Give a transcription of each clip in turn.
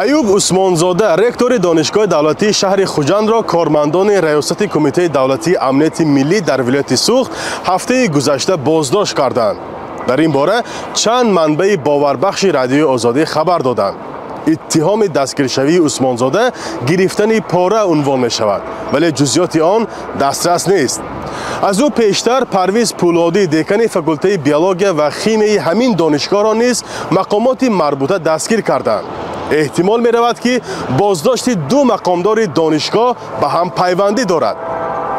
ایوب عثمانزاده رکتور دانشگاه دولتی شهر خوجند را کارمندان ریاست کمیته دولتی امنیت ملی در ولایت سوخت هفته گذشته بازداشت کردند. در این باره چند منبع باوربخش رادیو آزادی خبر دادند. اتهام دستگیرشوی عثمانزاده گرفتن پاره عنوان می شود، ولی جزئیات آن دسترس نیست. از او پیشتر پرویز پولادی دکان فاکولته بیولوژی و شیمی همین دانشگاه را نیز مقامات مربوطه دستگیر کردند. احتمال می رود که بازداشت دو مقامدار دانشگاه به هم پیوندی دارد.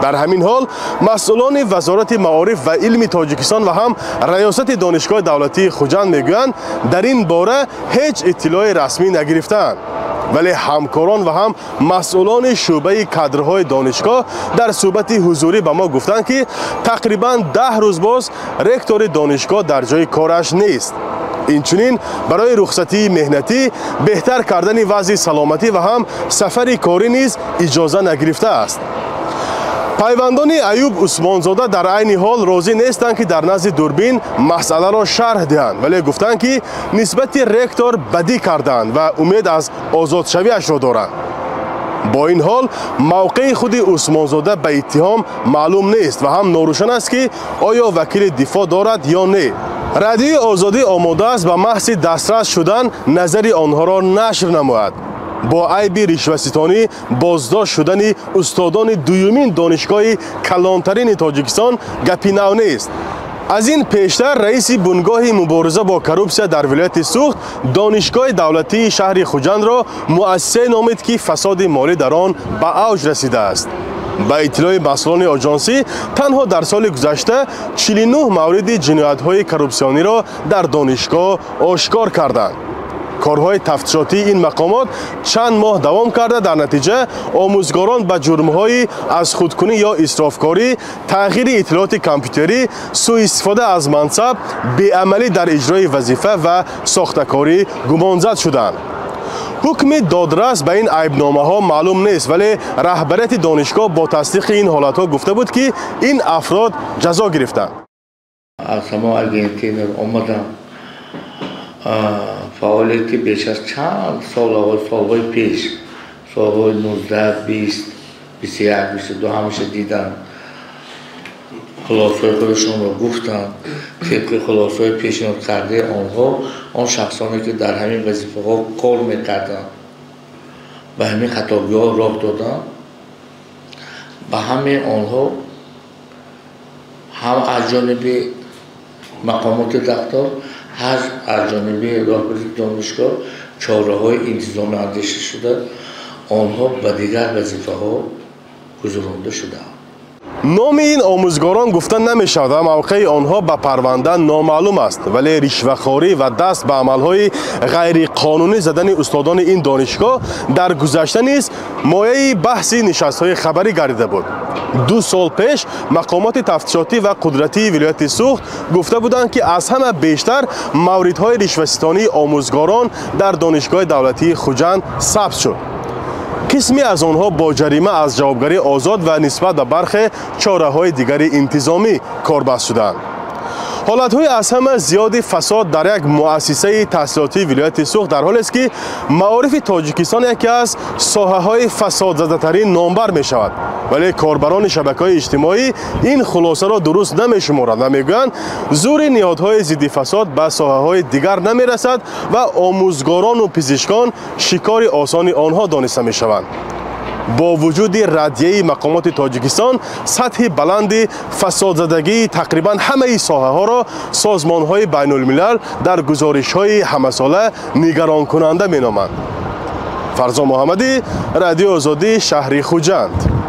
در همین حال مسئولان وزارت معارف و علم تاجیکستان و هم ریاست دانشگاه دولتی خوجند میگویند در این باره هیچ اطلاع رسمی نگرفتند، ولی همکاران و هم مسئولان شعبه کادرهای دانشگاه در صحبت حضوری به ما گفتند که تقریبا 10 روز باز رکتور دانشگاه در جای کارش نیست. اینچنین برای رخصتی مهنتی بهتر کردن وضع سلامتی و هم سفر کاری نیز اجازه نگرفته است. پیوندان ایوب عثمانزاده در عین حال راضی نیستند که در نزد دوربین مسئله را شرح دهند، ولی گفتند که نسبت رکتور بدی کردند و امید از آزاد شویش را دارند. با این حال موقع خود عثمانزاده به اتهام معلوم نیست و هم ناروشن است که آیا وکیل دفاع دارد یا نه. رادیو آزادی آماده است به محض دسترس شدن نظر آنها را نشر نماید. با عیب رشوه‌ستانی بازداشت شدن استادان دومین دانشگاه کلانترین تاجیکستان گپی نو نیست. از این پیشتر رئیس بنگاه مبارزه با کروپسیا در ولایت سوخت دانشگاه دولتی شهر خوجند را مؤسسه نامید که فساد مالی در آن به اوج رسیده است. با اطلاع مسئولان آژانسی تنها در سال گذشته 49 مورد جنایت‌های کروپسیونی را در دانشگاه آشکار کردند. کارهای تفتیشاتی این مقامات چند ماه دوام کرده، در نتیجه آموزگاران به جرم‌های از خودکنی یا اسرافکاری، تغییر اطلاعات کامپیوتری، سوء استفاده از منصب، بی‌عملی در اجرای وظیفه و ساخته‌کاری گمانزد شدند. حکم دادرس به این عیبنامه‌ها معلوم نیست، ولی رهبریت دانشگاه با تصدیق این حالت‌ها گفته بود که این افراد جزا گرفتند. از شما ارجنتین اومدم فعالیتی بیش از چند سالهای پیش، سالهای 19 20 21 22 همیشه دیدم. خلاصه خودشون رو گفتن طبق خلاصه پیشنهاد کرده آنها، آن شخصانی که در همین وظیفه ها کار میکردن به همین خطابی ها راه دادن، به همین آنها هم از جانب مقامات دفتر هر از جانب رهبری دانشگاه چاره‌های انتظامی اندیشه شده، آنها به دیگر وظیفه ها گذرانده شده. نام این آموزگاران گفتن نمی شود. موقع آنها به پرونده نامعلوم است، ولی رشوه‌خواری و دست به عملهای غیر قانونی زدن استادان این دانشگاه در گذشته نیز مایه بحث نشست‌های خبری گردیده بود. 2 سال پیش مقامات تفتیشاتی و قدرتی ولایت سوخت گفته بودند که از همه بیشتر موردهای رشوه‌ستانی آموزگاران در دانشگاه دولتی خوجند ثبت شد. قسمی از آنها با جریمه از جوابگری آزاد و نسبت به برخی چاره‌های دیگر انتظامی کاربست شدند. حالت‌های از همه زیاد فساد در یک مؤسسه تحصیلاتی ولایت سوخت در حالی است که معارف تاجیکستان یکی از ساحه‌های فساد زده‌ترین نامبر می‌شود، ولی کاربران شبکه‌های اجتماعی این خلاصه را درست نمی‌شمارند و می‌گویند زور نهادهای ضد فساد به ساحه‌های دیگر نمی‌رسد و آموزگاران و پزشکان شکار آسان آنها دانسته می‌شوند. با وجود ردیه مقامات تاجیکستان، سطح بلند فسادزدگی تقریبا همه ساحه ها را سازمان های بین الملل در گزارش های همه ساله نگران کننده می نامند. فرزان محمدی، رادیو آزادی، شهر خوجند.